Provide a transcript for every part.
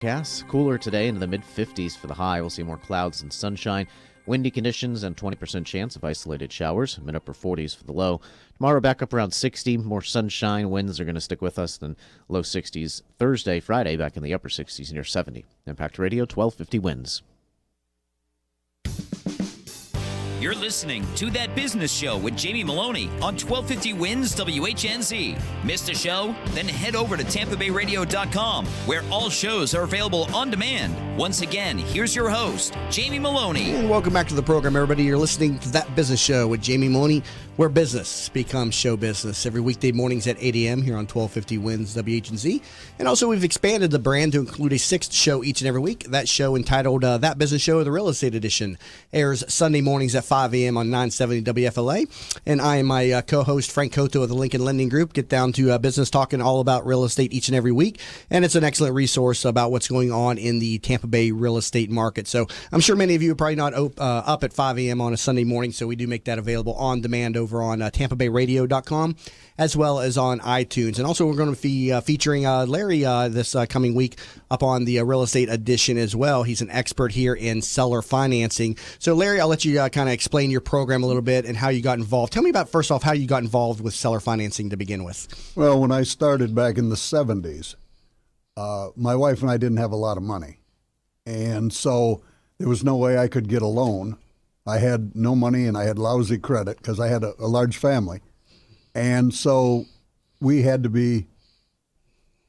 Gas cooler today into the mid-50s for the high. We'll see more clouds and sunshine. Windy conditions and 20% chance of isolated showers. Mid-upper 40s for the low. Tomorrow back up around 60. More sunshine. Winds are going to stick with us. Then low 60s. Thursday, Friday back in the upper 60s near 70. Impact Radio 1250 winds. You're listening to That Business Show with Jamie Maloney on 1250 Wins WHNZ. Missed a show? Then head over to TampaBayRadio.com, where all shows are available on demand. Once again, here's your host, Jamie Maloney. And welcome back to the program, everybody. You're listening to That Business Show with Jamie Maloney, where business becomes show business. Every weekday mornings at 8 a.m. here on 1250 Wins WHNZ. And also, we've expanded the brand to include a sixth show each and every week. That show, entitled That Business Show, the Real Estate Edition, airs Sunday mornings at 5 a.m. on 970 WFLA. And I and my co-host, Frank Cotto of the Lincoln Lending Group, get down to business talking all about real estate each and every week. And it's an excellent resource about what's going on in the Tampa Bay real estate market. So I'm sure many of you are probably not up at 5 a.m. on a Sunday morning, so we do make that available on demand over on TampaBayRadio.com, as well as on iTunes. And also, we're going to be featuring Larry this coming week up on the real estate edition as well. He's an expert here in seller financing. So, Larry, I'll let you kind of explain your program a little bit and how you got involved. Tell me about, first off, how you got involved with seller financing to begin with. Well, when I started back in the 70s, my wife and I didn't have a lot of money. And so there was no way I could get a loan. I had no money and I had lousy credit because I had a large family. And so we had to be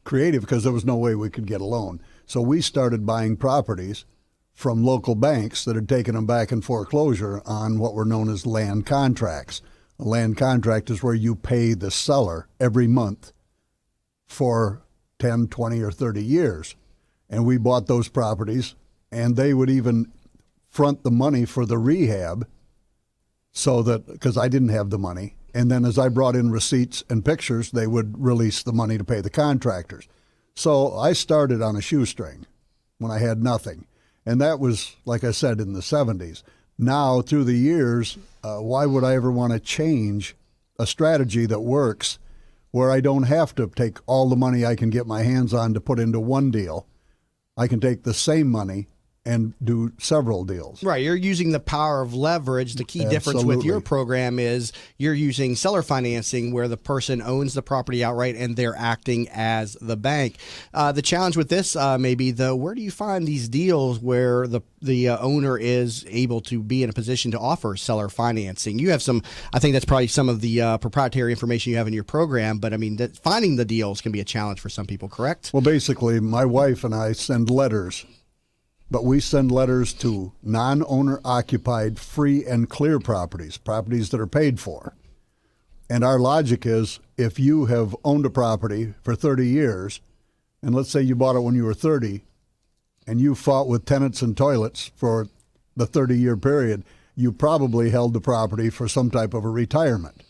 creative because there was no way we could get a loan. So we started buying properties from local banks that had taken them back in foreclosure on what were known as land contracts. A land contract is where you pay the seller every month for 10, 20, or 30 years. And we bought those properties, and they would even front the money for the rehab so that, because I didn't have the money. And then as I brought in receipts and pictures, they would release the money to pay the contractors. So I started on a shoestring when I had nothing. And that was, like I said, in the 70s. Now, through the years, why would I ever want to change a strategy that works where I don't have to take all the money I can get my hands on to put into one deal? I can take the same money and do several deals. Right. You're using the power of leverage. The key difference with your program is you're using seller financing where the person owns the property outright and they're acting as the bank. The challenge with this may be, though, where do you find these deals where the owner is able to be in a position to offer seller financing? You have some, I think that's probably some of the proprietary information you have in your program, but I mean, finding the deals can be a challenge for some people, correct? Well, basically, my wife and I send letters. But we send letters to non-owner occupied free and clear properties that are paid for. And our logic is if you have owned a property for 30 years, and let's say you bought it when you were 30, and you fought with tenants and toilets for the 30-year period, you probably held the property for some type of a retirement.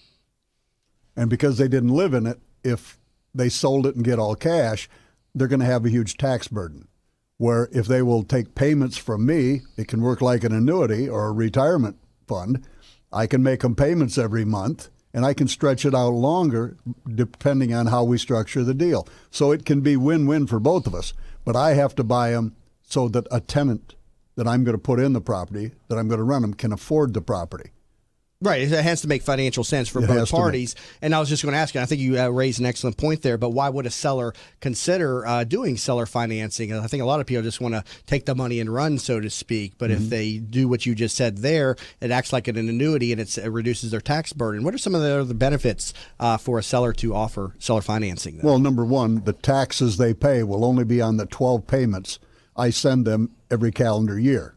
And because they didn't live in it, if they sold it and get all cash, they're going to have a huge tax burden. Where if they will take payments from me, it can work like an annuity or a retirement fund. I can make them payments every month, and I can stretch it out longer depending on how we structure the deal. So it can be win-win for both of us. But I have to buy them so that a tenant that I'm going to put in the property, that I'm going to rent them, can afford the property. Right. It has to make financial sense for both parties. And I was just going to ask you, I think you raised an excellent point there, but why would a seller consider doing seller financing? And I think a lot of people just want to take the money and run, so to speak. But if they do what you just said there, it acts like an annuity and it reduces their tax burden. What are some of the other benefits for a seller to offer seller financing, then? Well, number one, the taxes they pay will only be on the 12 payments I send them every calendar year.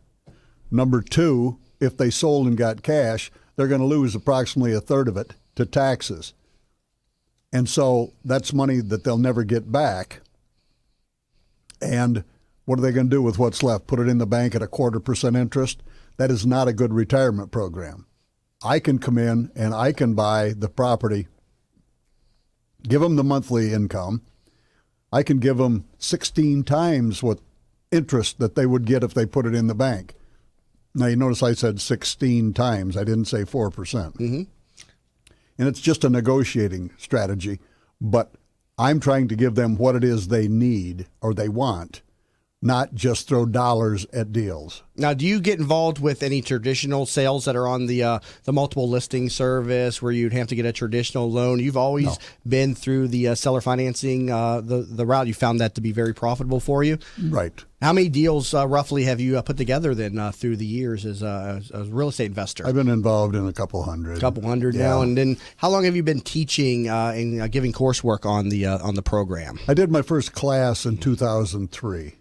Number two, if they sold and got cash, they're going to lose approximately a third of it to taxes. And so that's money that they'll never get back. And what are they going to do with what's left? Put it in the bank at 0.25% interest? That is not a good retirement program. I can come in and I can buy the property, give them the monthly income. I can give them 16 times what interest that they would get if they put it in the bank. Now, you notice I said 16 times. I didn't say 4%. Mm-hmm. And it's just a negotiating strategy. But I'm trying to give them what it is they need or they want not just throw dollars at deals. Now, do you get involved with any traditional sales that are on the multiple listing service where you'd have to get a traditional loan? You've always been through the seller financing, the route. You found that to be very profitable for you. Right. How many deals roughly have you put together then through the years as a real estate investor? I've been involved in a couple hundred. Now. And then how long have you been teaching and giving coursework on the program? I did my first class in 2003.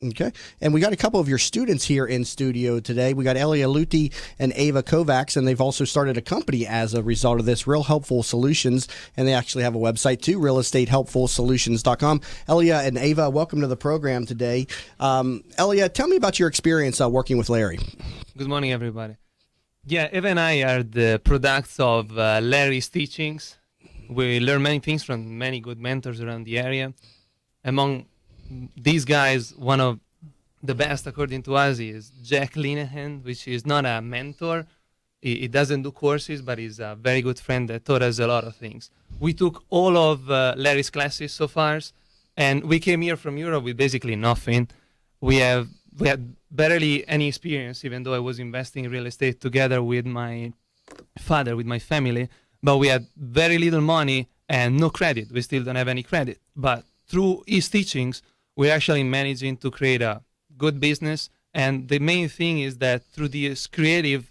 Okay. And we got a couple of your students here in studio today. We got Elia Luti and Eva Kovacs, and they've also started a company as a result of this, Real Helpful Solutions, and they actually have a website too, realestatehelpfulsolutions.com. Elia and Eva, welcome to the program today. Elia, tell me about your experience working with Larry. Good morning, everybody. Yeah, Eva and I are the products of Larry's teachings. We learn many things from many good mentors around the area. Among these guys, one of the best, according to us, is Jack Linehan, which is not a mentor. He doesn't do courses, but he's a very good friend that taught us a lot of things. We took all of Larry's classes so far, and we came here from Europe with basically nothing. We had barely any experience, even though I was investing in real estate together with my father, with my family, but we had very little money and no credit. We still don't have any credit. But through his teachings, we're actually managing to create a good business. And the main thing is that through this creative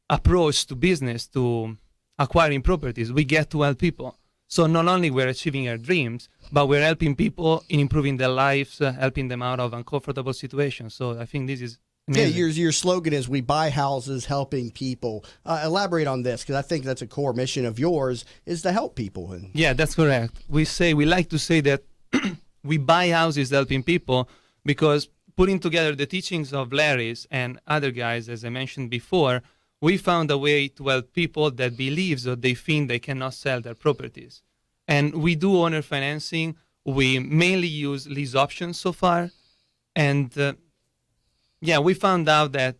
approach to business, to acquiring properties, we get to help people. So not only we're achieving our dreams, but we're helping people in improving their lives, helping them out of uncomfortable situations. So I think this is amazing. Yeah, your slogan is "We buy houses, helping people." Elaborate on this, because I think that's a core mission of yours, is to help people. Yeah, that's correct. We like to say that we buy houses helping people because putting together the teachings of Larry's and other guys, as I mentioned before, we found a way to help people that believes or they think they cannot sell their properties. And we do owner financing. We mainly use lease options so far. And we found out that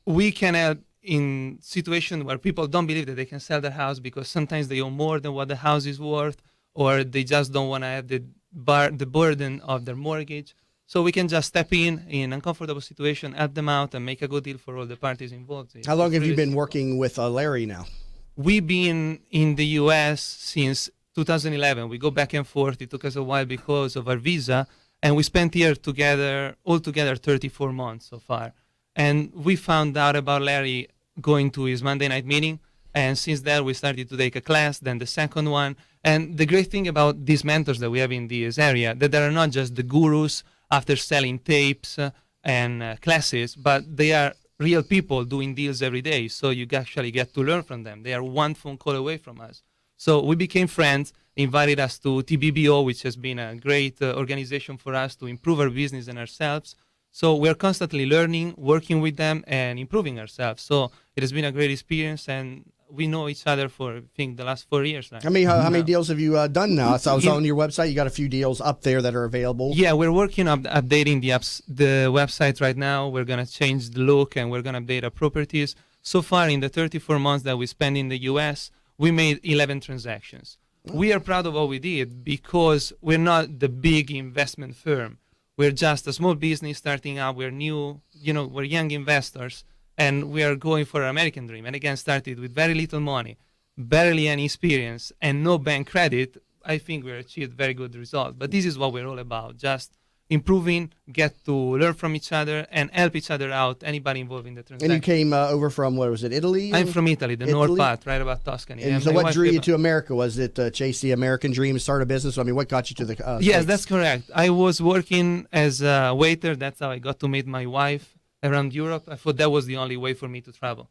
we can help in situations where people don't believe that they can sell their house because sometimes they own more than what the house is worth, or they just don't want to have the burden of their mortgage. So we can just step in uncomfortable situation, help them out, and make a good deal for all the parties involved. How long have you been working with Larry now? We've been in the U.S. since 2011. We go back and forth. It took us a while because of our visa, and we spent here altogether 34 months so far. And we found out about Larry going to his Monday night meeting, and since then we started to take a class, then the second one. And the great thing about these mentors that we have in this area, that they are not just the gurus after selling tapes and classes, but they are real people doing deals every day. So you actually get to learn from them. They are one phone call away from us. So we became friends, invited us to TBBO, which has been a great organization for us to improve our business and ourselves. So we're constantly learning, working with them, and improving ourselves. So it has been a great experience, and we know each other for, I think, the last 4 years now. How many deals have you done now? So I was on your website. You got a few deals up there that are available. Yeah, we're working on updating the website right now. We're going to change the look, and we're going to update our properties. So far, in the 34 months that we spent in the U.S., we made 11 transactions. We are proud of what we did because we're not the big investment firm. We're just a small business starting out. We're new, we're young investors. And we are going for our American dream. And again, started with very little money, barely any experience, and no bank credit. I think we achieved very good results. But this is what we're all about, just improving, get to learn from each other, and help each other out, anybody involved in the transaction. And you came over from, what was it, Italy? I'm from Italy, the North part, right about Tuscany. And so what drew you to America? Was it chase the American dream, start a business? I mean, what got you to the Yes, States? That's correct. I was working as a waiter. That's how I got to meet my wife around Europe. I thought that was the only way for me to travel.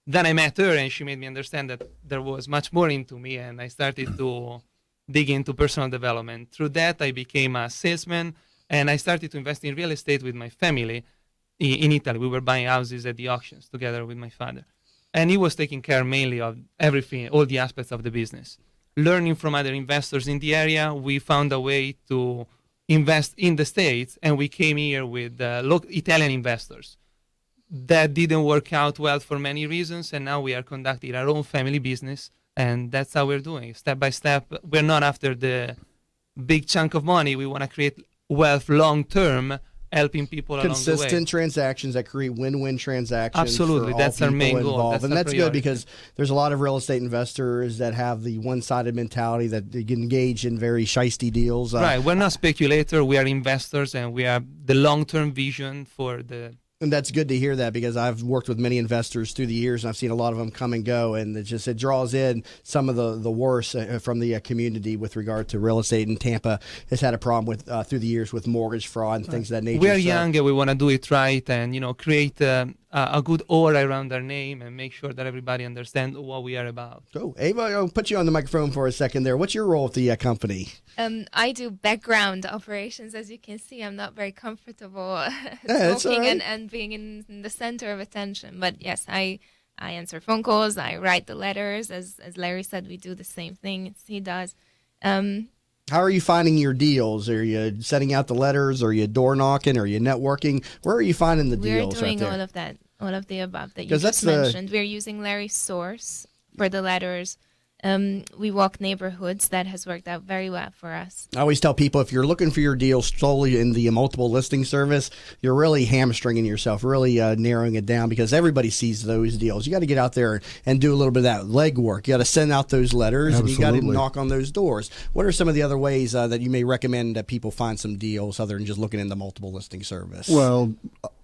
Then I met her, and she made me understand that there was much more into me, and I started to dig into personal development. Through that, I became a salesman, and I started to invest in real estate with my family in Italy. We were buying houses at the auctions together with my father. And he was taking care mainly of everything, all the aspects of the business. Learning from other investors in the area, we found a way to invest in the States, and we came here with Italian investors. That didn't work out well for many reasons, and now we are conducting our own family business, and that's how we're doing. Step by step, we're not after the big chunk of money. We want to create wealth long term, helping people along the way. Consistent transactions that create win-win transactions. Absolutely, for all that's our people main goal. involved. That's and our that's good priority. because there's a lot of real estate investors that have the one-sided mentality that they get engaged in very shisty deals. Right, we're not speculators, we are investors, and we have the long-term vision for the. And that's good to hear that because I've worked with many investors through the years and I've seen a lot of them come and go, and it draws in some of the worst from the community with regard to real estate. And Tampa has had a problem with through the years with mortgage fraud and things of that nature. We are young and we want to do it right, and create a good aura around our name and make sure that everybody understands what we are about. Cool. Eva, I'll put you on the microphone for a second there. What's your role at the company? I do background operations. As you can see, I'm not very comfortable that's all talking right. and being in the center of attention. But yes, I answer phone calls. I write the letters. As Larry said, we do the same thing as he does. How are you finding your deals? Are you sending out the letters? Are you door knocking? Are you networking? Where are you finding the We're deals doing right there? all of that, all of the above that you 'Cause just that's the- mentioned. We're using Larry's source for the letters. We walk neighborhoods. That has worked out very well for us. I always tell people if you're looking for your deal solely in the multiple listing service, you're really hamstringing yourself, really narrowing it down because everybody sees those deals. You got to get out there and do a little bit of that legwork. You got to send out those letters and you got to Absolutely. knock on those doors. What are some of the other ways that you may recommend that people find some deals other than just looking in the multiple listing service? Well,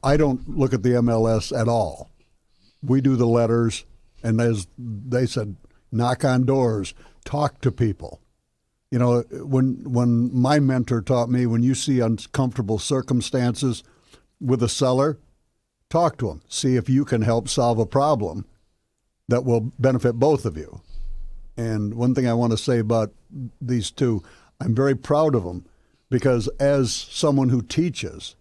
I don't look at the MLS at all. We do the letters, and as they said, knock on doors, talk to people. When my mentor taught me, when you see uncomfortable circumstances with a seller, talk to them. See if you can help solve a problem that will benefit both of you. And one thing I want to say about these two, I'm very proud of them because as someone who teaches,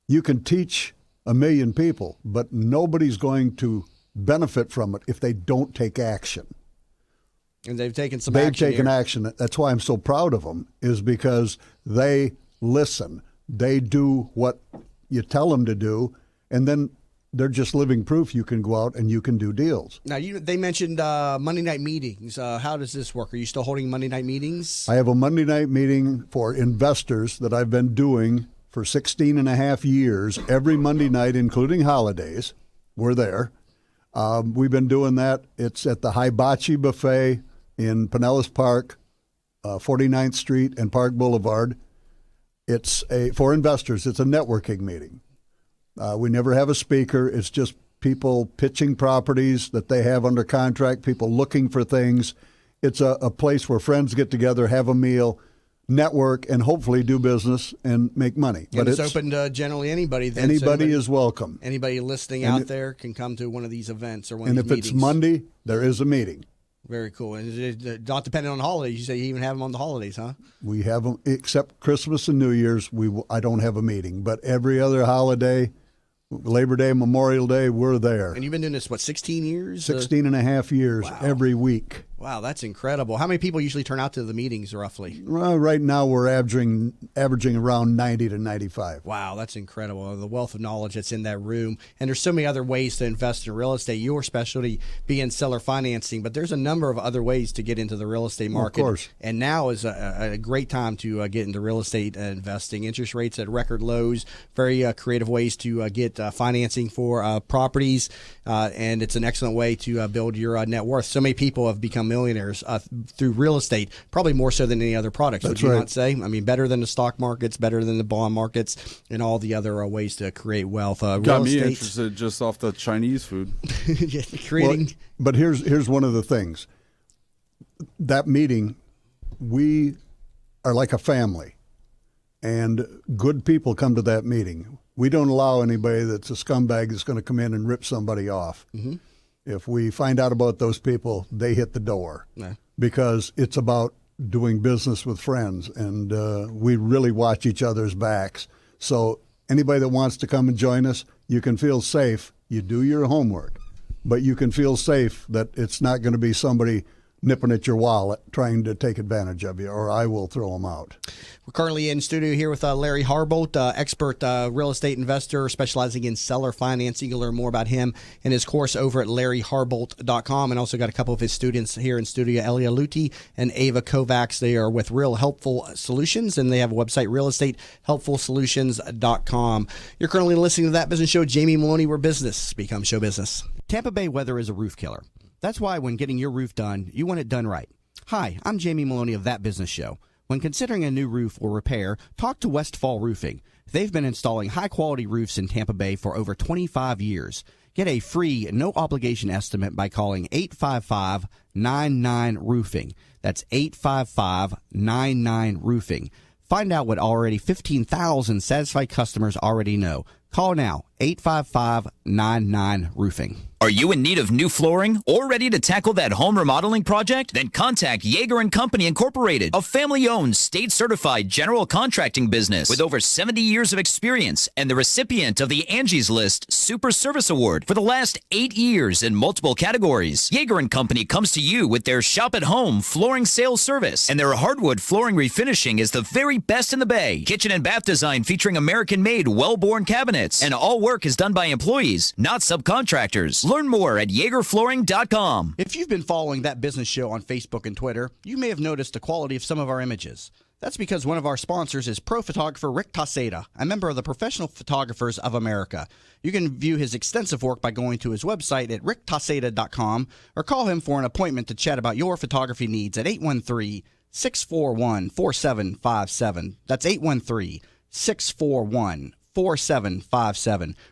you can teach 1 million people, but nobody's going to benefit from it if they don't take action. And they've taken some They've action taken here. action. That's why I'm so proud of them, is because they listen. They do what you tell them to do, and then they're just living proof you can go out and you can do deals. Now, they mentioned Monday night meetings. How does this work? Are you still holding Monday night meetings? I have a Monday night meeting for investors that I've been doing for 16 and a half years, every Monday night, including holidays. We're there. We've been doing that. It's at the Hibachi Buffet in Pinellas Park, 49th Street and Park Boulevard. It's for investors. It's a networking meeting. We never have a speaker. It's just people pitching properties that they have under contract, people looking for things. It's a place where friends get together, have a meal, network, and hopefully do business and make money. And it's open to generally anybody. Then, so Anybody is welcome. Anybody listening And out there can come to one of these events or one And of if these it's meetings. Monday, there is a meeting. Very cool. And not depending on holidays. You say you even have them on the holidays, huh? We have them, except Christmas and New Year's, I don't have a meeting. But every other holiday, Labor Day, Memorial Day, we're there. And you've been doing this, 16 years? 16 and a half years every week. Wow, that's incredible. How many people usually turn out to the meetings roughly? Well, right now we're averaging around 90 to 95. Wow, that's incredible. The wealth of knowledge that's in that room. And there's so many other ways to invest in real estate. Your specialty being seller financing, but there's a number of other ways to get into the real estate market. Of course. And now is a great time to get into real estate investing. Interest rates at record lows, very creative ways to get financing for properties. And it's an excellent way to build your net worth. So many people have become millionaires through real estate, probably more so than any other products. That's would you right. not say? I mean, better than the stock markets, better than the bond markets, and all the other ways to create wealth. Got Real me estate, interested just off the Chinese food. creating. Well, but here's one of the things. That meeting, we are like a family, and good people come to that meeting. We don't allow anybody that's a scumbag that's going to come in and rip somebody off. Mm-hmm. If we find out about those people, they hit the door because it's about doing business with friends, and we really watch each other's backs. So anybody that wants to come and join us, you can feel safe. You do your homework, but you can feel safe that it's not going to be somebody nipping at your wallet, trying to take advantage of you, or I will throw them out. We're currently in studio here with Larry Harbolt, expert real estate investor specializing in seller financing. You'll learn more about him and his course over at larryharbolt.com, and also got a couple of his students here in studio, Elia and Eva Kovacs. They are with Real Helpful Solutions, and they have a website, realestatehelpfulsolutions.com. You're currently listening to That Business Show. Jamie Maloney, where business becomes show business. Tampa Bay weather is a roof killer. That's why when getting your roof done, you want it done right. Hi, I'm Jamie Maloney of That Business Show. When considering a new roof or repair, talk to Westfall Roofing. They've been installing high-quality roofs in Tampa Bay for over 25 years. Get a free, no-obligation estimate by calling 855-99-ROOFING. That's 855-99-ROOFING. Find out what already 15,000 satisfied customers already know. Call now, 855-99-ROOFING. Are you in need of new flooring or ready to tackle that home remodeling project? Then contact Yeager & Company Incorporated, a family-owned, state-certified general contracting business with over 70 years of experience and the recipient of the Angie's List Super Service Award for the last 8 years in multiple categories. Yeager & Company comes to you with their shop-at-home flooring sales service, and their hardwood flooring refinishing is the very best in the Bay. Kitchen and bath design featuring American-made, well-born cabinets, and all work is done by employees, not subcontractors. Learn more at YeagerFlooring.com. If you've been following That Business Show on Facebook and Twitter, you may have noticed the quality of some of our images. That's because one of our sponsors is pro photographer Rick Taseda, a member of the Professional Photographers of America. You can view his extensive work by going to his website at ricktaseda.com or call him for an appointment to chat about your photography needs at 813-641-4757. That's 813-641-4757.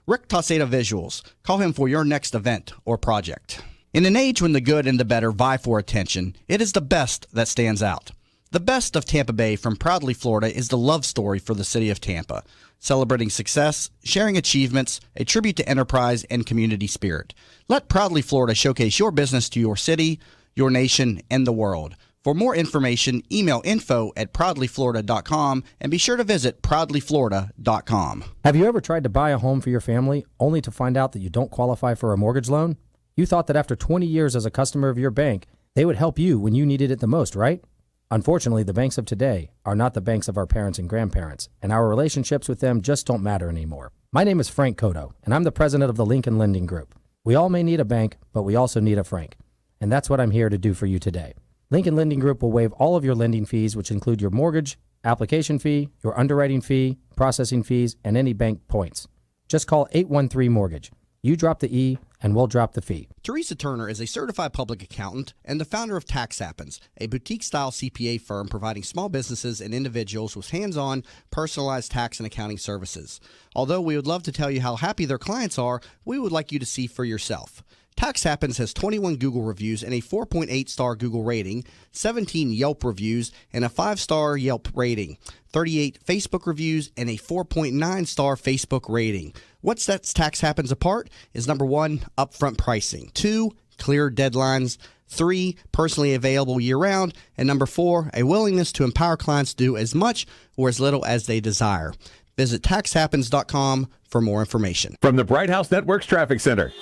Rick Taseda Visuals. Call him for your next event or project. In an age when the good and the better vie for attention, it is the best that stands out. The best of Tampa Bay from Proudly Florida is the love story for the city of Tampa, celebrating success, sharing achievements, a tribute to enterprise and community spirit. Let Proudly Florida showcase your business to your city, your nation, and the world. For more information, email info@proudlyflorida.com and be sure to visit proudlyflorida.com. Have you ever tried to buy a home for your family only to find out that you don't qualify for a mortgage loan? You thought that after 20 years as a customer of your bank, they would help you when you needed it the most, right? Unfortunately, the banks of today are not the banks of our parents and grandparents, and our relationships with them just don't matter anymore. My name is Frank Cotto, and I'm the president of the Lincoln Lending Group. We all may need a bank, but we also need a Frank, and that's what I'm here to do for you today. Lincoln Lending Group will waive all of your lending fees, which include your mortgage, application fee, your underwriting fee, processing fees, and any bank points. Just call 813-MORTGAGE. You drop the E, and we'll drop the fee. Teresa Turner is a certified public accountant and the founder of Tax Happens, a boutique-style CPA firm providing small businesses and individuals with hands-on, personalized tax and accounting services. Although we would love to tell you how happy their clients are, we would like you to see for yourself. Tax Happens has 21 Google reviews and a 4.8-star Google rating, 17 Yelp reviews and a 5-star Yelp rating, 38 Facebook reviews and a 4.9-star Facebook rating. What sets Tax Happens apart is number 1, upfront pricing, 2, clear deadlines, 3, personally available year-round, and number 4, a willingness to empower clients to do as much or as little as they desire. Visit taxhappens.com for more information. From the Bright House Networks Traffic Center.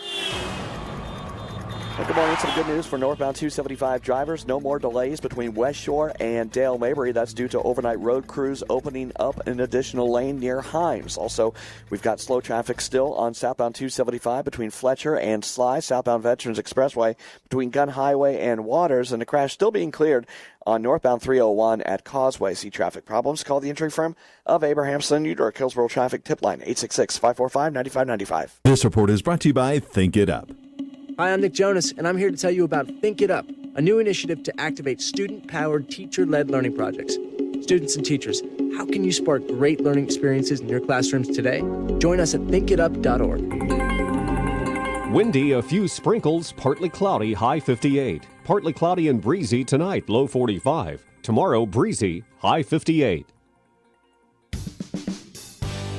Well, good morning. Some good news for northbound 275 drivers. No more delays between West Shore and Dale Mabry. That's due to overnight road crews opening up an additional lane near Himes. Also, we've got slow traffic still on southbound 275 between Fletcher and Sly, southbound Veterans Expressway between Gun Highway and Waters, and the crash still being cleared on northbound 301 at Causeway. See traffic problems? Call the entry firm of Abrahamson, Udor, Hillsborough Traffic Tip Line, 866-545-9595. This report is brought to you by Think It Up. Hi, I'm Nick Jonas, and I'm here to tell you about Think It Up, a new initiative to activate student-powered, teacher-led learning projects. Students and teachers, how can you spark great learning experiences in your classrooms today? Join us at thinkitup.org. Windy, a few sprinkles, partly cloudy, high 58. Partly cloudy and breezy tonight, low 45. Tomorrow, breezy, high 58.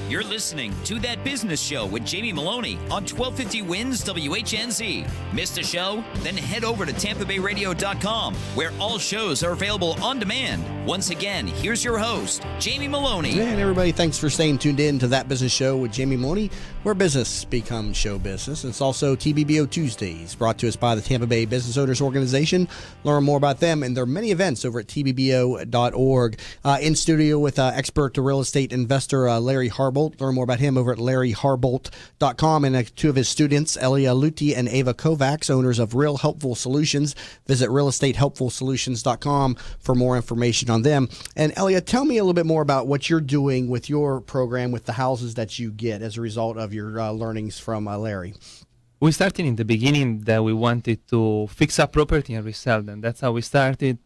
You're listening to That Business Show with Jamie Maloney on 1250 Wins WHNZ. Missed a show? Then head over to TampaBayRadio.com, where all shows are available on demand. Once again, here's your host, Jamie Maloney. And everybody, thanks for staying tuned in to That Business Show with Jamie Maloney, where business becomes show business. It's also TBBO Tuesdays, brought to us by the Tampa Bay Business Owners Organization. Learn more about them and their many events over at tbbo.org. In studio with expert real estate investor Larry Harbolt. Learn more about him over at larryharbolt.com. And two of his students, Elia Luti and Eva Kovacs, owners of Real Helpful Solutions. Visit realestatehelpfulsolutions.com for more information on them. And Elia, tell me a little bit more about what you're doing with your program with the houses that you get as a result of your learnings from Larry. We started in the beginning that we wanted to fix up property and resell them. That's how we started.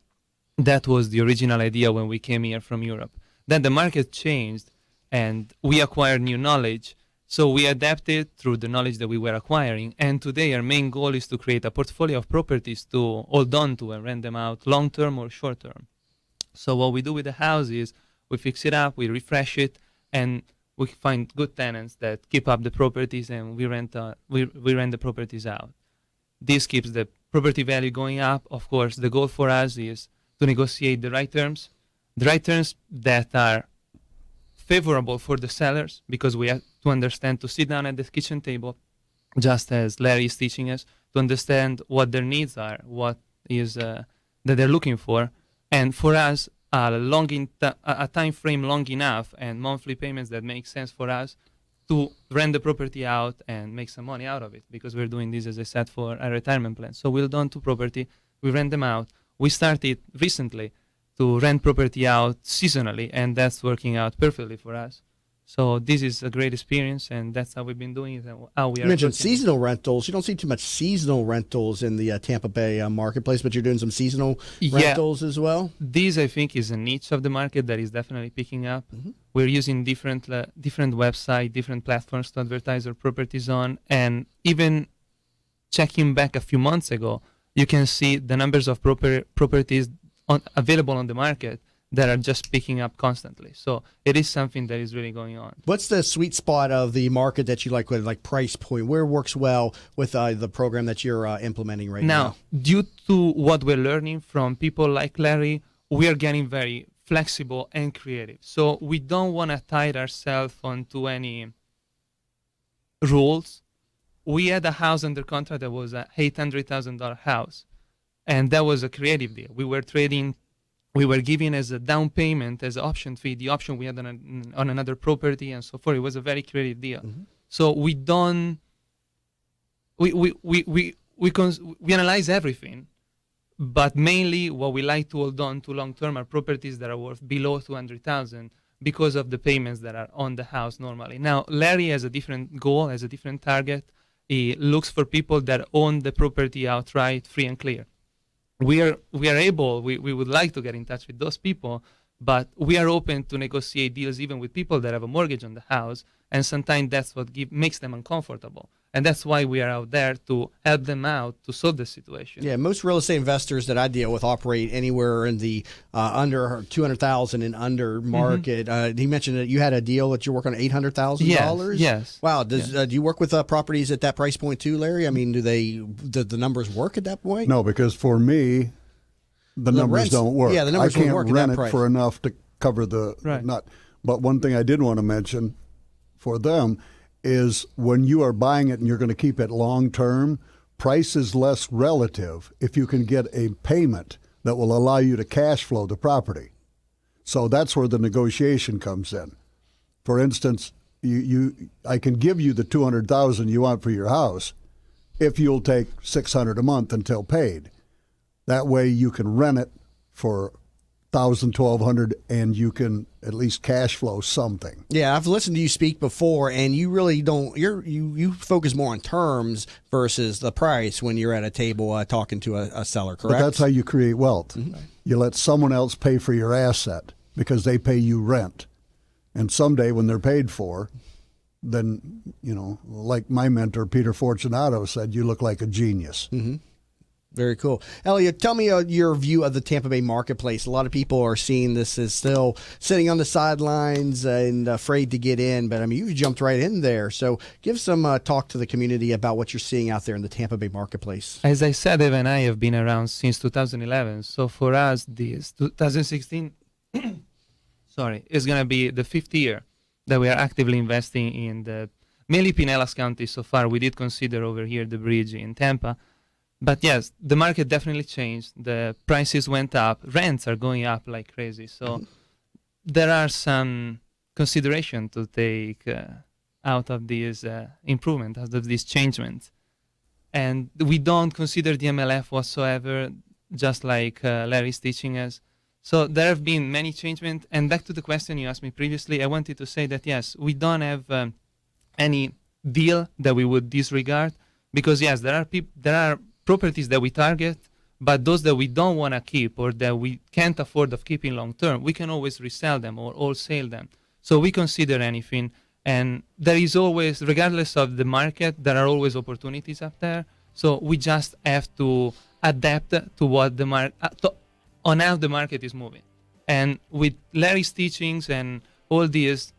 That was the original idea when we came here from Europe. Then the market changed and we acquired new knowledge. So we adapted through the knowledge that we were acquiring. And today our main goal is to create a portfolio of properties to hold on to and rent them out long-term or short-term. So what we do with the house is we fix it up, we refresh it, and we find good tenants that keep up the properties, and we rent the properties out. This keeps the property value going up. Of course, the goal for us is to negotiate the right terms that are favorable for the sellers, because we have to understand to sit down at the kitchen table, just as Larry is teaching us, to understand what their needs are, what is that they're looking for. And for us, a time frame long enough and monthly payments that make sense for us to rent the property out and make some money out of it, because we're doing this, as I said, for a retirement plan. So we'll own to property, we rent them out. We started recently to rent property out seasonally, and that's working out perfectly for us. So this is a great experience, and that's how we've been doing it. And how we You mentioned seasonal rentals. You don't see too much seasonal rentals in the Tampa Bay marketplace, but you're doing some seasonal rentals as well? This, I think, is a niche of the market that is definitely picking up. Mm-hmm. We're using different websites, different platforms to advertise our properties on, and even checking back a few months ago, you can see the numbers of properties available on the market that are just picking up constantly. So it is something that is really going on. What's the sweet spot of the market that you like with, like price point? Where works well with the program that you're implementing right now? Due to what we're learning from people like Larry, we are getting very flexible and creative. So we don't want to tie ourselves onto any rules. We had a house under contract that was a $800,000 house, and that was a creative deal. We were giving as a down payment, as an option fee, the option we had on another property and so forth. It was a very creative deal. Mm-hmm. So we analyze everything, but mainly what we like to hold on to long term are properties that are worth below $200,000 because of the payments that are on the house normally. Now, Larry has a different goal, has a different target. He looks for people that own the property outright, free and clear. We would like to get in touch with those people, but we are open to negotiate deals even with people that have a mortgage on the house, and sometimes that's what makes them uncomfortable. And that's why we are out there to help them out to solve the situation. Yeah, most real estate investors that I deal with operate anywhere in the under $200,000 and under market. Mm-hmm. He mentioned that you had a deal that you're working on $800,000. Yes. Wow. Do you work with properties at that price point too, Larry? I mean, do the numbers work at that point? No, because for me, the numbers rents don't work. Yeah, the numbers don't work. I can't rent at that price for enough to cover the nut. But one thing I did want to mention for them is when you are buying it and you're going to keep it long term, price is less relative if you can get a payment that will allow you to cash flow the property. So that's where the negotiation comes in. For instance, I can give you the $200,000 you want for your house if you'll take $600 a month until paid. That way you can rent it for $1,000, $1,200, and you can at least cash flow something. Yeah, I've listened to you speak before, and you really don't. You focus more on terms versus the price when you're at a table talking to a seller. Correct. But that's how you create wealth. Mm-hmm. You let someone else pay for your asset because they pay you rent, and someday when they're paid for, then like my mentor Peter Fortunato said, you look like a genius. Mm-hmm. Very cool. Elliot, tell me your view of the Tampa Bay marketplace. A lot of people are seeing this as still sitting on the sidelines and afraid to get in, but I mean, you jumped right in there. So give some talk to the community about what you're seeing out there in the Tampa Bay marketplace. As I said, Eva and I have been around since 2011. So for us, this 2016 is going to be the 5th year that we are actively investing in the mainly Pinellas County so far. We did consider over here the bridge in Tampa. But yes, the market definitely changed. The prices went up. Rents are going up like crazy. So there are some consideration to take out of this improvement, out of this changement. And we don't consider the MLF whatsoever, just like Larry's teaching us. So there have been many changements. And back to the question you asked me previously, I wanted to say that, yes, we don't have any deal that we would disregard. Because, yes, there are properties that we target, but those that we don't want to keep or that we can't afford of keeping long term, we can always resell them or wholesale them. So we consider anything. And there is always, regardless of the market, there are always opportunities up there. So we just have to adapt to what the on how the market is moving. And with Larry's teachings and all these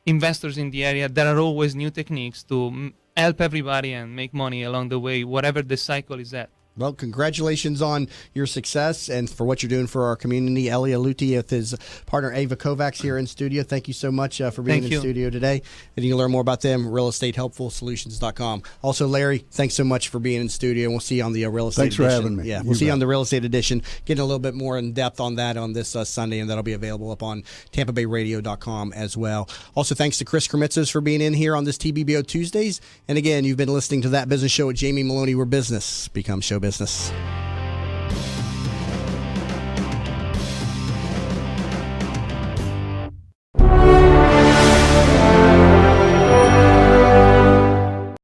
investors in the area, there are always new techniques to help everybody and make money along the way, whatever the cycle is at. Well, congratulations on your success and for what you're doing for our community. Elia Luti with his partner Eva Kovacs here in studio. Thank you so much for being in studio today. And you can learn more about them, realestatehelpfulsolutions.com. Also, Larry, thanks so much for being in studio. We'll see you on the real estate Thanks edition. for having me. Yeah, we'll see you on the real estate edition, getting a little bit more in depth on that on this Sunday, and that'll be available up on TampaBayRadio.com as well. Also, thanks to Chris Kremitzes for being in here on this TBBO Tuesdays. And again, you've been listening to That Business Show with Jamie Maloney, where business becomes show business.